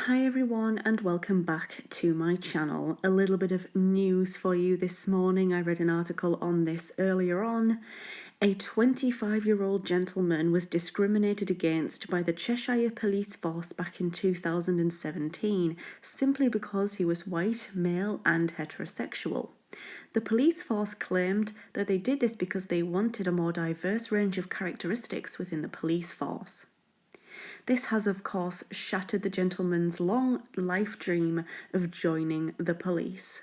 Hi everyone and welcome back to my channel. A little bit of news for you this morning. I read an article on this earlier on. A 25-year-old gentleman was discriminated against by the Cheshire Police Force back in 2017 simply because he was white, male and heterosexual. The police force claimed that they did this because they wanted a more diverse range of characteristics within the police force. This has, of course, shattered the gentleman's long life dream of joining the police.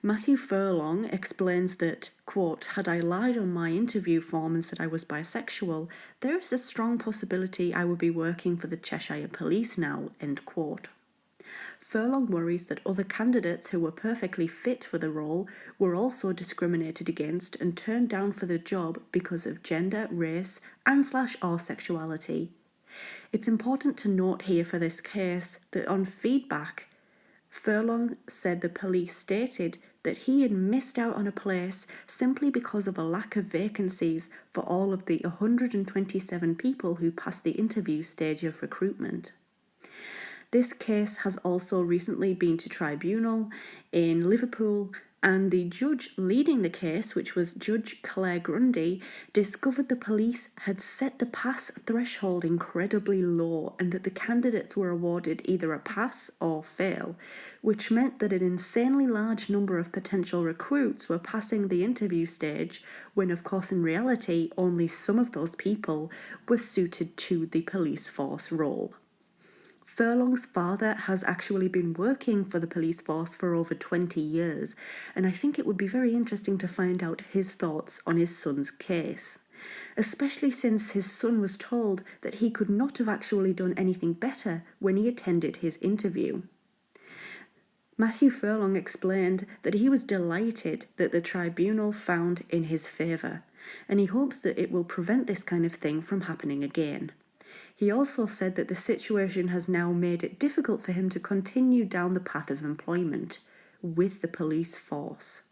Matthew Furlong explains that, quote, "Had I lied on my interview form and said I was bisexual, there is a strong possibility I would be working for the Cheshire Police now," end quote. Furlong worries that other candidates who were perfectly fit for the role were also discriminated against and turned down for the job because of gender, race, and/or sexuality. It's important to note here for this case that on feedback, Furlong said the police stated that he had missed out on a place simply because of a lack of vacancies for all of the 127 people who passed the interview stage of recruitment. This case has also recently been to tribunal in Liverpool, and the judge leading the case, which was Judge Claire Grundy, discovered the police had set the pass threshold incredibly low and that the candidates were awarded either a pass or fail, which meant that an insanely large number of potential recruits were passing the interview stage when, of course, in reality, only some of those people were suited to the police force role. Furlong's father has actually been working for the police force for over 20 years, and I think it would be very interesting to find out his thoughts on his son's case, especially since his son was told that he could not have actually done anything better when he attended his interview. Matthew Furlong explained that he was delighted that the tribunal found in his favour, and he hopes that it will prevent this kind of thing from happening again. He also said that the situation has now made it difficult for him to continue down the path of employment with the police force.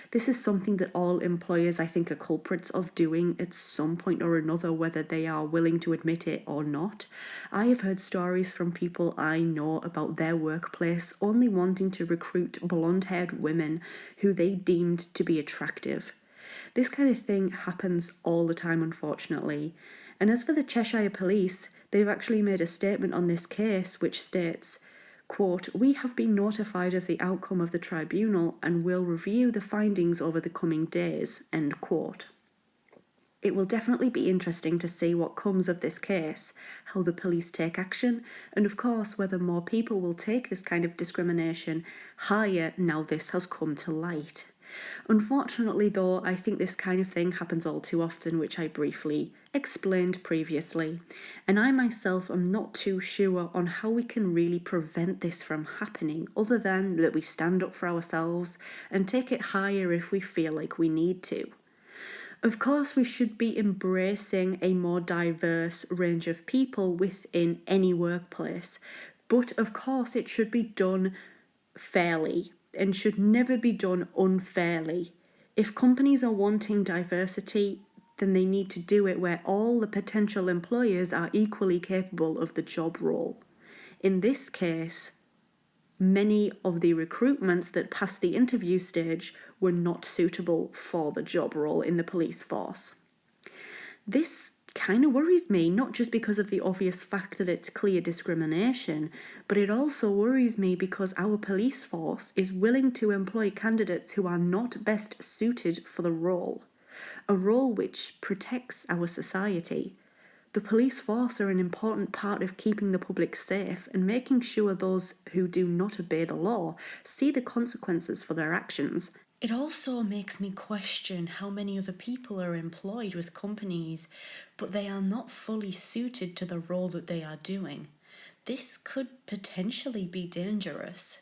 This is something that all employers, I think, are culprits of doing at some point or another, whether they are willing to admit it or not. I have heard stories from people I know about their workplace only wanting to recruit blonde-haired women who they deemed to be attractive. This kind of thing happens all the time, unfortunately. And as for the Cheshire Police, they've actually made a statement on this case which states, quote, "We have been notified of the outcome of the tribunal and will review the findings over the coming days," end quote. It will definitely be interesting to see what comes of this case, how the police take action, and of course whether more people will take this kind of discrimination higher now this has come to light. Unfortunately though, I think this kind of thing happens all too often, which I briefly explained previously, and I myself am not too sure on how we can really prevent this from happening other than that we stand up for ourselves and take it higher if we feel like we need to. Of course, we should be embracing a more diverse range of people within any workplace, but of course it should be done fairly and should never be done unfairly. If companies are wanting diversity, then they need to do it where all the potential employers are equally capable of the job role. In this case, many of the recruitments that passed the interview stage were not suitable for the job role in the police force. This kind of worries me, not just because of the obvious fact that it's clear discrimination, but it also worries me because our police force is willing to employ candidates who are not best suited for the role, a role which protects our society. The police force are an important part of keeping the public safe and making sure those who do not obey the law see the consequences for their actions. It also makes me question how many other people are employed with companies, but they are not fully suited to the role that they are doing. This could potentially be dangerous.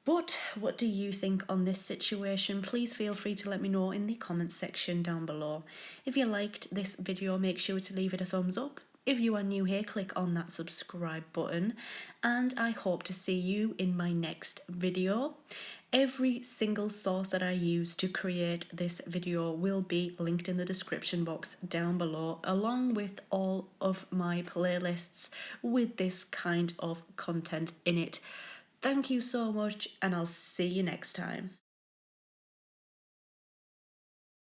But what do you think on this situation? Please feel free to let me know in the comments section down below. If you liked this video, make sure to leave it a thumbs up. If you are new here, click on that subscribe button, and I hope to see you in my next video. Every single source that I use to create this video will be linked in the description box down below, along with all of my playlists with this kind of content in it. Thank you so much, and I'll see you next time.